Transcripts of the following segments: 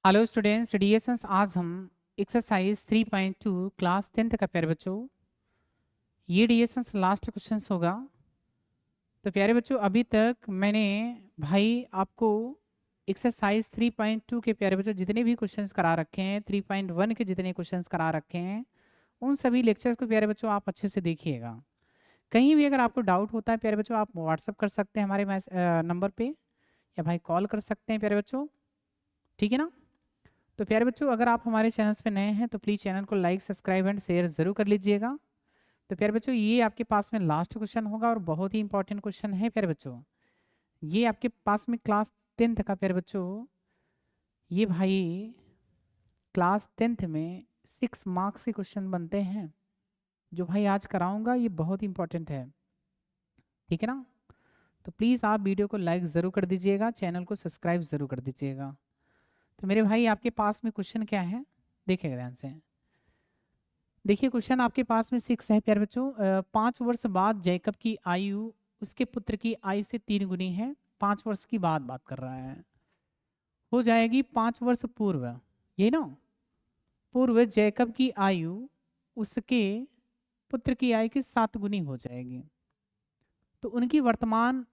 Hello students, DSS आज हम exercise 3.2 class 10th का प्यारे बच्चों, ये डीएसएस लास्ट क्वेश्चंस होगा। तो प्यारे बच्चों, अभी तक मैंने भाई आपको एक्सरसाइज 3.2 के प्यारे बच्चों जितने भी क्वेश्चंस करा रखे हैं, 3.1 के जितने क्वेश्चंस करा रखे हैं, उन सभी लेक्चर्स को प्यारे बच्चों आप अच्छे से देखिएगा। कहीं भी अगर आपको डाउट होता है प्यारे बच्चों, आप व्हाट्सअप कर सकते हैं हमारे नंबर पे, या भाई कॉल कर सकते हैं प्यारे बच्चों, ठीक है ना। तो प्यारे बच्चों, अगर आप हमारे चैनल्स पे नए हैं तो प्लीज़ चैनल को लाइक, सब्सक्राइब एंड शेयर ज़रूर कर लीजिएगा। तो प्यारे बच्चों, ये आपके पास में लास्ट क्वेश्चन होगा और बहुत ही इंपॉर्टेंट क्वेश्चन है प्यारे बच्चों। ये आपके पास में क्लास 10th का प्यारे बच्चों, ये भाई क्लास 10th में 6 मार्क्स के क्वेश्चन बनते हैं। जो भाई आज कराऊंगा ये बहुत इंपॉर्टेंट है, ठीक है ना। तो प्लीज़ आप वीडियो को लाइक ज़रूर कर दीजिएगा, चैनल को सब्सक्राइब ज़रूर कर दीजिएगा। तो मेरे भाई आपके पास में क्वेश्चन क्या है, देखिएगा ध्यान से। देखिए क्वेश्चन आपके पास में 6 है प्यारे बच्चों। 5 वर्ष बाद जैकब की आयु उसके पुत्र की आयु से 3 गुनी है। 5 वर्ष की बात कर रहा है, हो जाएगी 5 वर्ष पूर्व, ये ना, पूर्व जैकब की आयु उसके पुत्र की आयु की 7 गुनी हो जाएगी। तो उनकी वर्तमान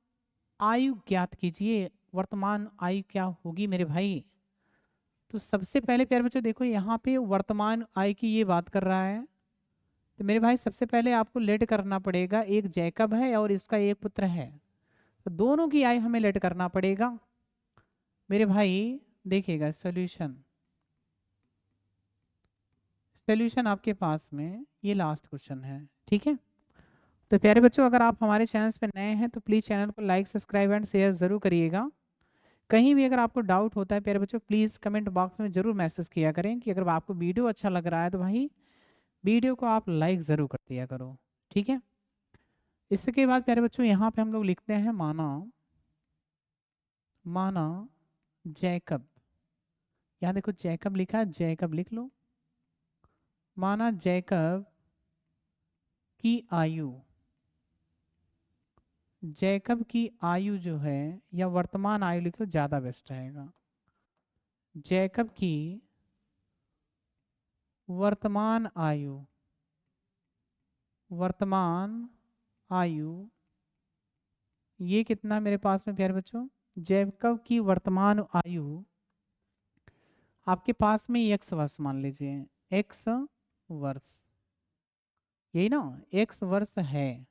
आयु ज्ञात कीजिए। वर्तमान आयु क्या होगी मेरे भाई। तो सबसे पहले प्यारे बच्चों देखो, यहाँ पे वर्तमान आयु की ये बात कर रहा है। तो मेरे भाई सबसे पहले आपको लेट करना पड़ेगा, एक जैकब है और इसका एक पुत्र है, तो दोनों की आयु हमें लेट करना पड़ेगा मेरे भाई। देखिएगा सॉल्यूशन, सॉल्यूशन आपके पास में ये लास्ट क्वेश्चन है, ठीक है। तो प्यारे बच्चों, अगर आप हमारे चैनल्स पे नए हैं तो प्लीज़ चैनल को लाइक, सब्सक्राइब एंड शेयर ज़रूर करिएगा। कहीं भी अगर आपको डाउट होता है प्यारे बच्चों, प्लीज़ कमेंट बॉक्स में ज़रूर मैसेज किया करें कि अगर आपको वीडियो अच्छा लग रहा है तो भाई वीडियो को आप लाइक ज़रूर कर दिया करो, ठीक है। इसके बाद प्यारे बच्चों यहाँ पे हम लोग लिखते हैं माना, माना जैकब। यहाँ देखो जैकब लिखा है, जैकब लिख लो। माना जैकब की आयु, जैकब की आयु जो है, या वर्तमान आयु लिखो ज़्यादा बेस्ट रहेगा। जैकब की वर्तमान आयु, वर्तमान आयु ये कितना मेरे पास में प्यारे बच्चों, जैकब की वर्तमान आयु आपके पास में एक्स वर्ष मान लीजिए, एक्स वर्ष, यही ना, एक्स वर्ष है।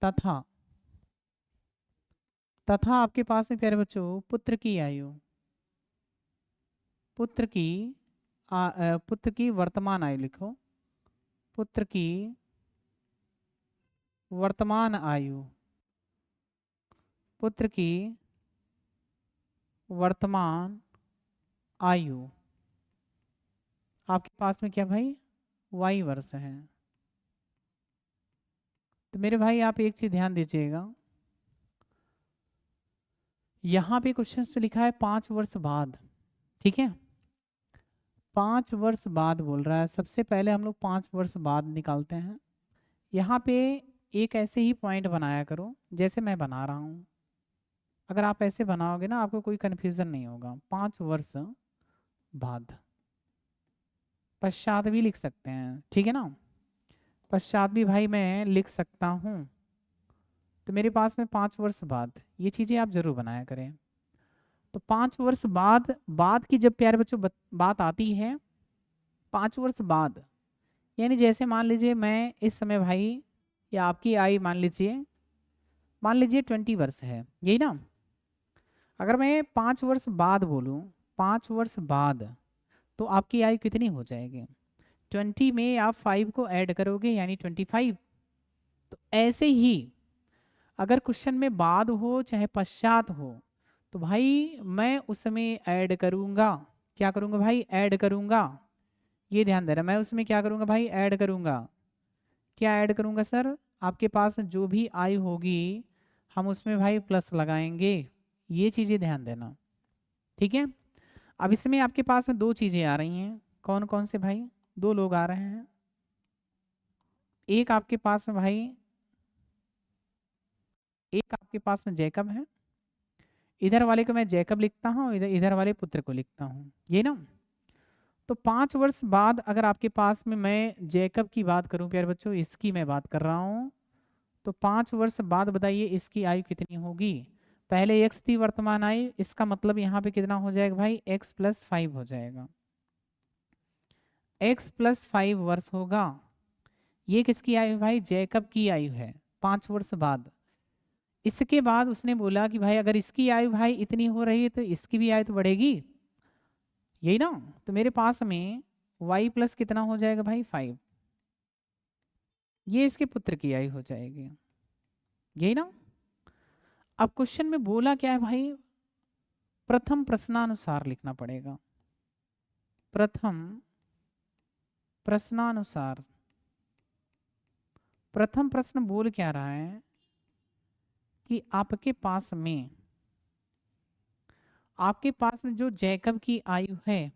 तथा, तथा आपके पास में प्यारे बच्चों पुत्र की आयु, पुत्र की पुत्र की वर्तमान आयु लिखो, पुत्र की वर्तमान आयु, पुत्र की वर्तमान आयु आपके पास में क्या भाई, वाई वर्ष है। तो मेरे भाई आप एक चीज ध्यान दीजिएगा, यहाँ पे क्वेश्चन में लिखा है 5 वर्ष बाद, ठीक है। 5 वर्ष बाद बोल रहा है, सबसे पहले हम लोग 5 वर्ष बाद निकालते हैं। यहाँ पे एक ऐसे ही पॉइंट बनाया करो जैसे मैं बना रहा हूँ। अगर आप ऐसे बनाओगे ना आपको कोई कन्फ्यूज़न नहीं होगा। 5 वर्ष बाद, पश्चात भी लिख सकते हैं, ठीक है ना, पश्चात भी भाई मैं लिख सकता हूँ। तो मेरे पास में 5 वर्ष बाद, ये चीज़ें आप जरूर बनाया करें। तो 5 वर्ष बाद, बाद की जब प्यारे बच्चों बात आती है, 5 वर्ष बाद यानी जैसे मान लीजिए मैं इस समय भाई, या आपकी आयु मान लीजिए 20 वर्ष है, यही ना। अगर मैं 5 वर्ष बाद बोलूँ, 5 वर्ष बाद, तो आपकी आयु कितनी हो जाएगी। 20 में आप 5 को ऐड करोगे यानी 25। तो ऐसे ही अगर क्वेश्चन में बाद हो चाहे पश्चात हो, तो भाई मैं उसमें ऐड करूँगा, क्या करूँगा भाई, ऐड करूँगा। ये ध्यान दे रहा, मैं उसमें क्या करूँगा भाई, ऐड करूँगा। क्या ऐड करूँगा सर, आपके पास में जो भी आयु होगी हम उसमें भाई प्लस लगाएंगे। ये चीज़ें ध्यान देना, ठीक है। अब इसमें आपके पास में दो चीज़ें आ रही हैं, कौन कौन से भाई, दो लोग आ रहे हैं। एक आपके पास में भाई, एक आपके पास में जैकब है, इधर वाले को मैं जैकब लिखता हूँ, इधर इधर वाले पुत्र को लिखता हूँ, ये ना। तो 5 वर्ष बाद अगर आपके पास में मैं जैकब की बात करूं प्यारे बच्चों, इसकी मैं बात कर रहा हूं, तो 5 वर्ष बाद बताइए इसकी आयु कितनी होगी। पहले x थी, वर्तमान आयु, इसका मतलब यहाँ पे कितना हो जाएगा भाई, x प्लस 5 हो जाएगा। x प्लस 5 वर्ष होगा। ये किसकी आयु भाई, जैकब की आयु है 5 वर्ष बाद। इसके बाद उसने बोला कि भाई अगर इसकी आयु भाई इतनी हो रही है तो इसकी भी आयु तो बढ़ेगी, यही ना। तो मेरे पास में y प्लस कितना हो जाएगा भाई 5, ये इसके पुत्र की आयु हो जाएगी, यही ना। अब क्वेश्चन में बोला क्या है भाई, प्रथम प्रश्नानुसार लिखना पड़ेगा। प्रथम प्रश्नानुसार। प्रथम प्रश्न बोल क्या रहा है कि आपके पास में जो जैकब की आयु है,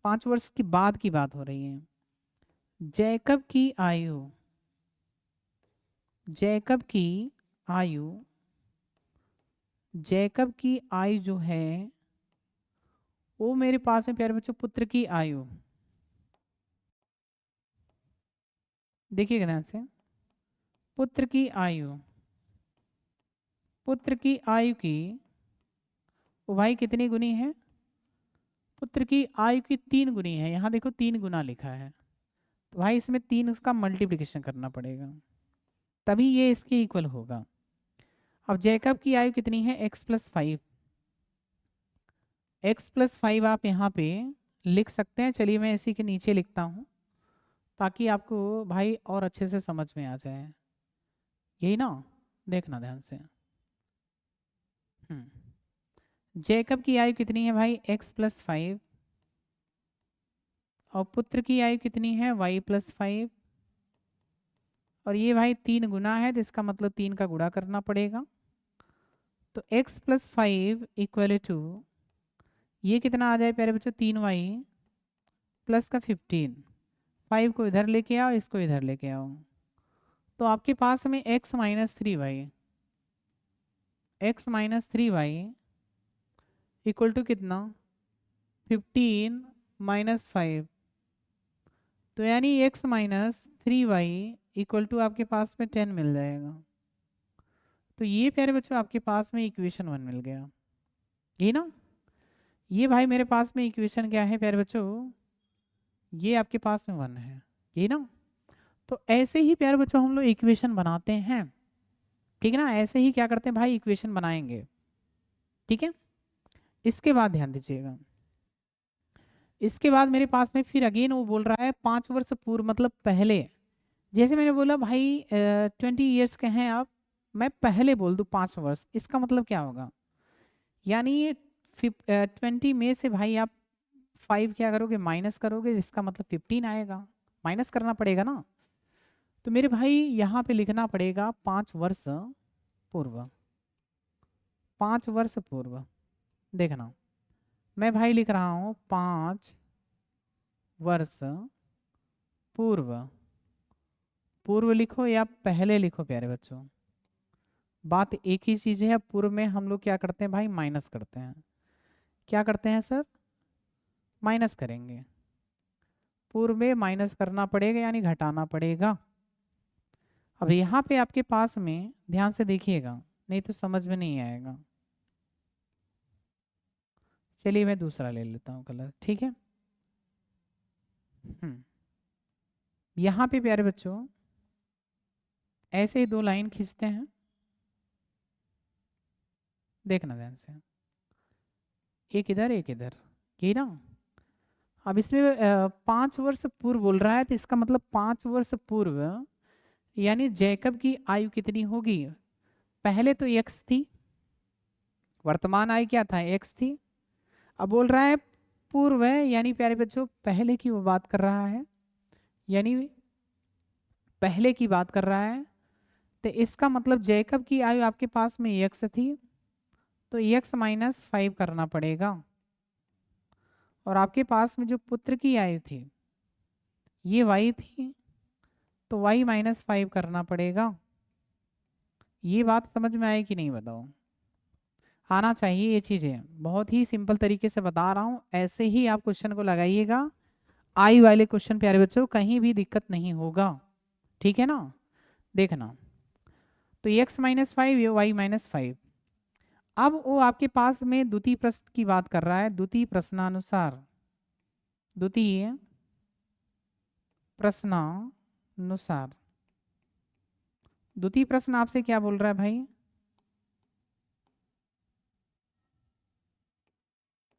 5 वर्ष के बाद की बात हो रही है, जैकब की आयु, जैकब की आयु, जैकब की आयु जो है वो मेरे पास में प्यारे बच्चों पुत्र की आयु, देखिएगा ध्यान से, पुत्र की आयु, पुत्र की आयु की वो भाई कितनी गुनी है, पुत्र की आयु की 3 गुनी है। यहाँ देखो 3 गुना लिखा है, तो भाई इसमें 3 उसका मल्टीप्लिकेशन करना पड़ेगा, तभी ये इसके इक्वल होगा। अब जैकब की आयु कितनी है, x प्लस 5, x प्लस 5 आप यहाँ पे लिख सकते हैं। चलिए मैं इसी के नीचे लिखता हूँ ताकि आपको भाई और अच्छे से समझ में आ जाए, यही ना, देखना ध्यान से। जैकब की आयु कितनी है भाई, x प्लस 5, और पुत्र की आयु कितनी है, y प्लस 5, और ये भाई 3 गुना है तो इसका मतलब 3 का गुणा करना पड़ेगा। तो x प्लस 5 इक्वल टू, ये कितना आ जाए प्यारे बच्चों, 3y प्लस का 15, 5 को इधर लेके आओ, इसको इधर लेके आओ, तो आपके पास में x minus 3y, x minus 3y equal to कितना, 15 माइनस 5, तो यानी x minus 3y equal to आपके पास में 10 मिल जाएगा। तो ये प्यारे बच्चों आपके पास में इक्वेशन 1 मिल गया, ये ना। ये भाई मेरे पास में इक्वेशन क्या है प्यारे बच्चों, ये आपके पास में 1 है, ये ना। तो ऐसे ही प्यारे बच्चों हम लोग इक्वेशन बनाते हैं, ठीक है ना, ऐसे ही क्या करते हैं भाई, इक्वेशन बनाएंगे, ठीक है। इसके बाद ध्यान दीजिएगा, इसके बाद मेरे पास में फिर अगेन वो बोल रहा है 5 वर्ष पूर्व, मतलब पहले। जैसे मैंने बोला भाई 20 ईयर्स के हैं आप, मैं पहले बोल दूँ 5 वर्ष, इसका मतलब क्या होगा, यानी 20 में से भाई आप 5 क्या करोगे, माइनस करोगे, इसका मतलब 15 आएगा, माइनस करना पड़ेगा ना। तो मेरे भाई यहाँ पे लिखना पड़ेगा 5 वर्ष पूर्व, 5 वर्ष पूर्व। देखना मैं भाई लिख रहा हूँ 5 वर्ष पूर्व, पूर्व लिखो या पहले लिखो प्यारे बच्चों, बात एक ही चीज है। पूर्व में हम लोग क्या करते हैं भाई, माइनस करते हैं, क्या करते हैं सर, माइनस करेंगे, पूर्व में माइनस करना पड़ेगा यानी घटाना पड़ेगा। अब यहाँ पे आपके पास में ध्यान से देखिएगा, नहीं तो समझ में नहीं आएगा। चलिए मैं दूसरा ले लेता हूँ कलर, ठीक है। यहाँ पे प्यारे बच्चों ऐसे ही 2 लाइन खींचते हैं, देखना ध्यान से, एक इधर एक इधर, ये ना। अब इसमें 5 वर्ष पूर्व बोल रहा है, तो इसका मतलब 5 वर्ष पूर्व यानी जैकब की आयु कितनी होगी, पहले तो x थी, वर्तमान आयु क्या था, x थी। अब बोल रहा है पूर्व है, यानी प्यारे बच्चों पहले की वो बात कर रहा है, यानी पहले की बात कर रहा है। तो इसका मतलब जैकब की आयु आपके पास में x थी, तो x माइनस 5 करना पड़ेगा, और आपके पास में जो पुत्र की आयु थी ये y थी, तो y माइनस 5 करना पड़ेगा। ये बात समझ में आई कि नहीं बताओ। आना चाहिए ये चीज़ें। बहुत ही सिंपल तरीके से बता रहा हूँ, ऐसे ही आप क्वेश्चन को लगाइएगा। आई वाले क्वेश्चन प्यारे बच्चों कहीं भी दिक्कत नहीं होगा, ठीक है ना। देखना, तो x minus five Y minus five. अब वो आपके पास में द्वितीय प्रश्न की बात कर रहा है। द्वितीय प्रश्नानुसार, द्वितीय प्रश्नानुसार, द्वितीय प्रश्न आपसे क्या बोल रहा है भाई?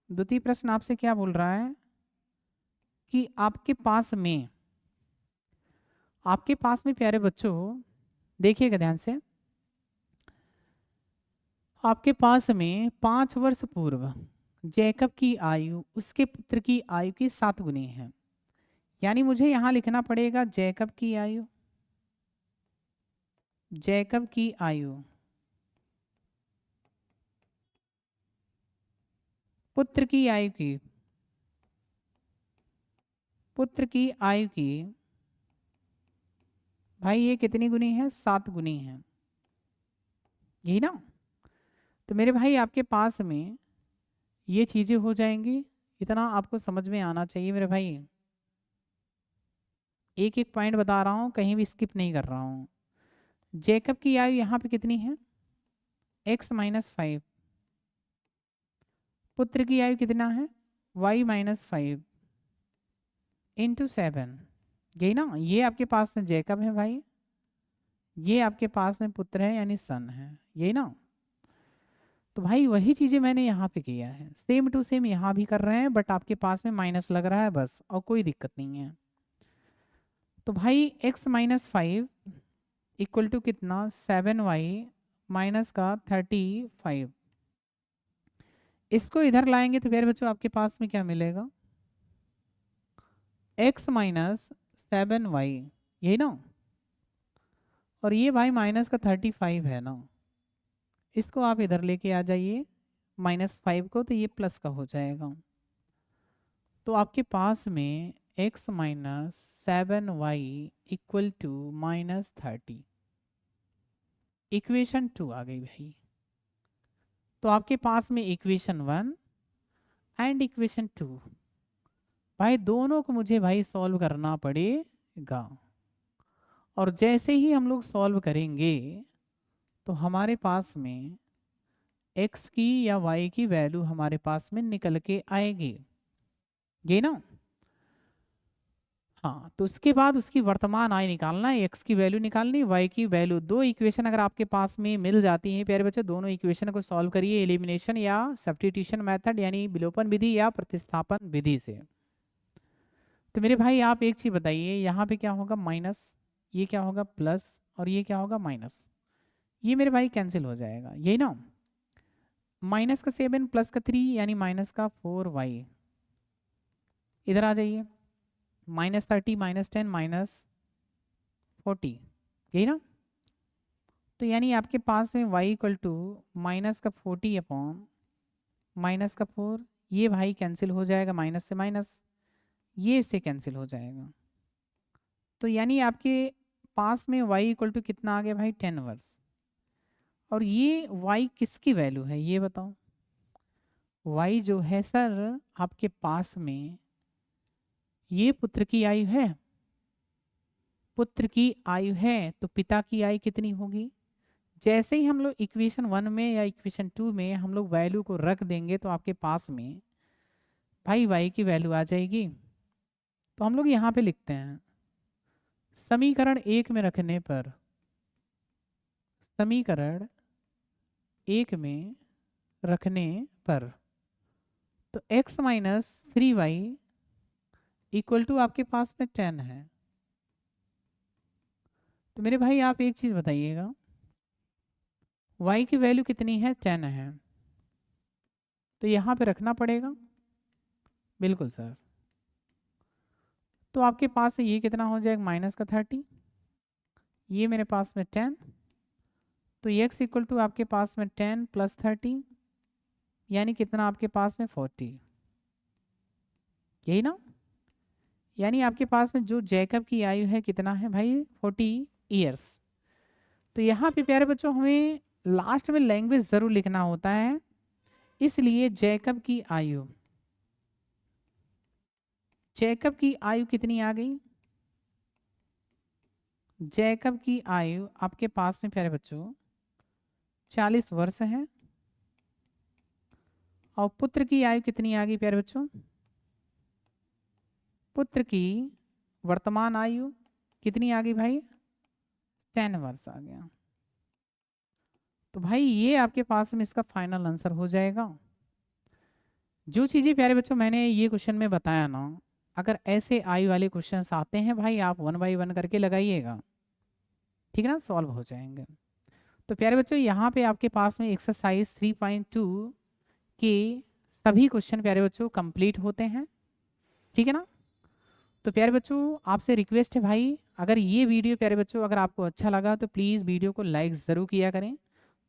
द्वितीय प्रश्न आपसे क्या बोल रहा है कि आपके पास में प्यारे बच्चों, देखिएगा ध्यान से, आपके पास में 5 वर्ष पूर्व जैकब की आयु उसके पुत्र की आयु की 7 गुनी है। यानी मुझे यहां लिखना पड़ेगा जैकब की आयु, जैकब की आयु पुत्र की आयु की, पुत्र की आयु की भाई ये कितनी गुनी है? 7 गुनी है, यही ना। तो मेरे भाई आपके पास में ये चीजें हो जाएंगी। इतना आपको समझ में आना चाहिए मेरे भाई। एक एक पॉइंट बता रहा हूँ, कहीं भी स्किप नहीं कर रहा हूँ। जेकब की आयु यहाँ पे कितनी है? x minus five. पुत्र की आयु कितना है? y minus five into 7। यही ना, ये आपके पास में जेकब है भाई, ये आपके पास में पुत्र है यानी सन है, यही ना। तो भाई वही चीजें मैंने यहाँ पे किया है, सेम टू सेम यहाँ भी कर रहे हैं, बट आपके पास में माइनस लग रहा है बस, और कोई दिक्कत नहीं है। तो भाई x minus five equal to कितना? 7y माइनस का 35। इसको इधर लाएंगे तो फिर बच्चों आपके पास में क्या मिलेगा? x माइनस 7y, यही ना। और ये भाई माइनस का 35 है ना, इसको आप इधर लेके आ जाइए -5 को, तो ये प्लस का हो जाएगा। तो आपके पास में x minus 7y equal to -30। Equation 2 आ गई भाई। तो आपके पास में इक्वेशन 1 एंड इक्वेशन 2, भाई दोनों को मुझे भाई सॉल्व करना पड़ेगा। और जैसे ही हम लोग सॉल्व करेंगे तो हमारे पास में x की या y की वैल्यू हमारे पास में निकल के आएगी, ये ना। हाँ, तो उसके बाद उसकी वर्तमान आय निकालना है, x की वैल्यू निकालनी, y की वैल्यू। दो इक्वेशन अगर आपके पास में मिल जाती हैं प्यारे बच्चे, दोनों इक्वेशन को सॉल्व करिए एलिमिनेशन या सब्स्टिट्यूशन मेथड यानी विलोपन विधि या प्रतिस्थापन विधि से। तो मेरे भाई आप एक चीज बताइए, यहाँ पे क्या होगा? माइनस, ये क्या होगा? प्लस, और ये क्या होगा? माइनस। ये मेरे भाई कैंसिल हो जाएगा, यही ना। माइनस का 7 प्लस का 3 यानी माइनस का 4y। इधर आ जाइए, -30 -10 -40, यही ना। तो यानी आपके पास में y इक्वल टू माइनस का 40 अपॉन माइनस का 4। ये भाई कैंसिल हो जाएगा, माइनस से माइनस, ये इससे कैंसिल हो जाएगा। तो यानी आपके पास में y इक्वल टू कितना आ गया भाई? 10 वर्ष। और ये y किसकी वैल्यू है ये बताओ? y जो है सर आपके पास में ये पुत्र की आयु है, पुत्र की आयु है, तो पिता की आयु कितनी होगी? जैसे ही हम लोग इक्वेशन 1 में या इक्वेशन 2 में हम लोग वैल्यू को रख देंगे तो आपके पास में भाई y की वैल्यू आ जाएगी। तो हम लोग यहाँ पे लिखते हैं समीकरण 1 में रखने पर, समीकरण 1 में रखने पर, तो x minus 3y equal to आपके पास में 10 है। तो मेरे भाई आप एक चीज बताइएगा, y की वैल्यू कितनी है? 10 है, तो यहाँ पे रखना पड़ेगा। बिल्कुल सर। तो आपके पास ये कितना हो जाएगा? माइनस का 30, ये मेरे पास में 10, तो x इक्वल टू आपके पास में 10 प्लस 30 यानी कितना आपके पास में? 40, यही ना। यानी आपके पास में जो जैकब की आयु है कितना है भाई? 40 ईयर्स। तो यहाँ पे प्यारे बच्चों हमें लास्ट में लैंग्वेज ज़रूर लिखना होता है, इसलिए जैकब की आयु कितनी आ गई? जैकब की आयु आपके पास में प्यारे बच्चों 40 वर्ष है। और पुत्र की आयु कितनी आ गई प्यारे बच्चों? पुत्र की वर्तमान आयु कितनी आ गई भाई? 10 वर्ष आ गया। तो भाई ये आपके पास में इसका फाइनल आंसर हो जाएगा। जो चीज़ें प्यारे बच्चों मैंने ये क्वेश्चन में बताया ना, अगर ऐसे आयु वाले क्वेश्चंस आते हैं भाई, आप 1 बाई 1 करके लगाइएगा, ठीक है ना, सॉल्व हो जाएंगे। तो प्यारे बच्चों यहाँ पे आपके पास में एक्सरसाइज 3.2 के सभी क्वेश्चन प्यारे बच्चों कंप्लीट होते हैं, ठीक है ना। तो प्यारे बच्चों आपसे रिक्वेस्ट है भाई, अगर ये वीडियो प्यारे बच्चों अगर आपको अच्छा लगा तो प्लीज़ वीडियो को लाइक ज़रूर किया करें,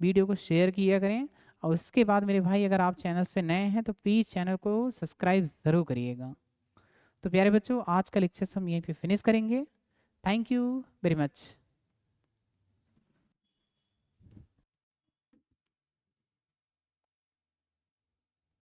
वीडियो को शेयर किया करें, और उसके बाद मेरे भाई अगर आप चैनल पे नए हैं तो प्लीज़ चैनल को सब्सक्राइब ज़रूर करिएगा। तो प्यारे बच्चों आज का लेक्चर हम यहीं पे फिनिश करेंगे। Thank you very much.